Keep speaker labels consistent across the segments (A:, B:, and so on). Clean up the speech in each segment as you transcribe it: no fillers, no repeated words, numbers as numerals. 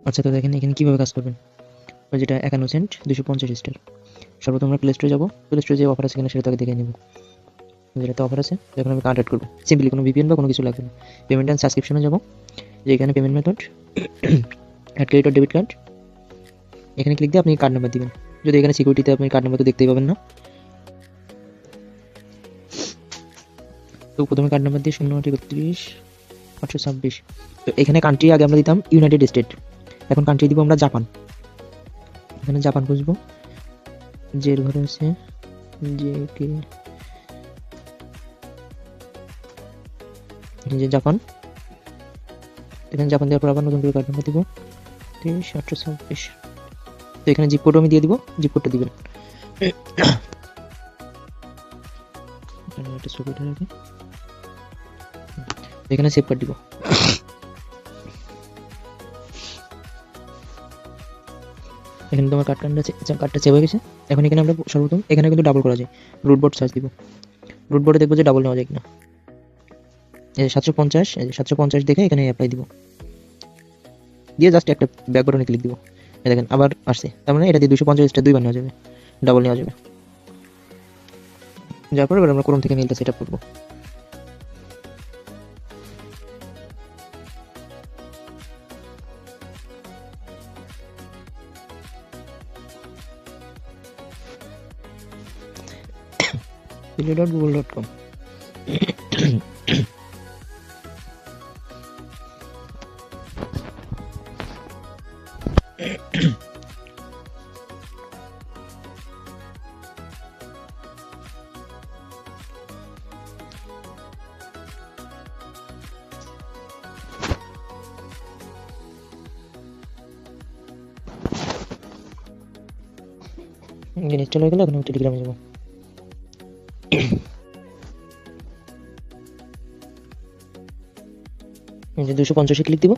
A: আচ্ছা, তো দেখেন এখানে কীভাবে কাজ করবেন। যেটা 51 সেন্ট 250 স্টার। সর্বপ্রথম আমরা প্লে স্টোরে যাবো, প্লে স্টোরে যে অফার আছে কিনা সেটা আগে দেখে নেব। যেটাতে অফার আছে এখন আমি কার্ড অ্যাড করবো সিম্পলি, কোনো ভিপিএন বা কোনো কিছু লাগবে না। পেমেন্ট অ্যান্ড সাবস্ক্রিপশনে যাবো, যে এখানে পেমেন্ট মেথড অ্যাড ক্রেডিট আর ডেবিট কার্ড, এখানে ক্লিক দিয়ে আপনি কার্ড নাম্বার দিবেন। যদি এখানে সিকিউরিটিতে আপনি কার্ড নাম্বার তো দেখতেই পাবেন না, তো প্রথমে কার্ড নাম্বার দিয়ে 0-31-826। তো এখানে কান্ট্রি আগে আমরা দিতাম ইউনাইটেড স্টেট, এখন কান্ট্রি দিব আমরা জাপান। এখানে জাপান খুঁজবো, যে ঘরে আছে যে কে, যে জাপান। এখানে জাপান দেওয়ার পর আবার নতুন করে কার্ড নাম্বার দিব 33-826। তো এখানে জিপ কোড আমি দিয়ে দিব, জিপ কোডটা দিবেন। একটা ছবি উঠে রাখি, এখানে সেভ কার্ড দিব। এখানে তোমার কার্ডটা সেভ হয়ে গেছে। এখন এখানে আমরা সর্বপ্রথম এখানে কিন্তু ডাবল করা যায়, রুটবোর্ড সার্চ দিব। রুটবোর্ডে দেখবো যে ডাবল নেওয়া যায় কিনা। এই 750, এই 750 দেখে এখানে অ্যাপ্লাই দিব, দিয়ে জাস্ট একটা ব্যাক বাটনে ক্লিক দিব। এই দেখেন আবার আসছে, তার মানে এটা দিয়ে 250টা দুইবার নেওয়া যাবে, ডাবল নেওয়া যাবে। যার পর এবার আমরা ক্রোম থেকে মেইলটা সেট আপ করবো। google.com। ইনস্টল হয়ে গেলে এখন আমি টেলিগ্রামে যাবো। যে 250 ক্লিক দিব,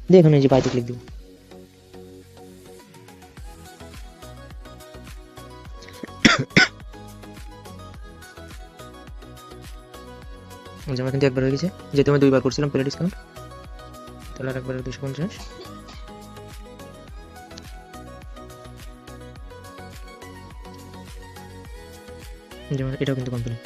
A: দিয়ে এখানে এই যে বাইতে ক্লিক দিব। আমার কিন্তু একবার হয়ে গেছে, যেহেতু আমি দুইবার করছিলাম পেলে ডিসকাউন্ট, তাহলে আর একবার 250। যেমন এটাও কিন্তু কমপ্লিট।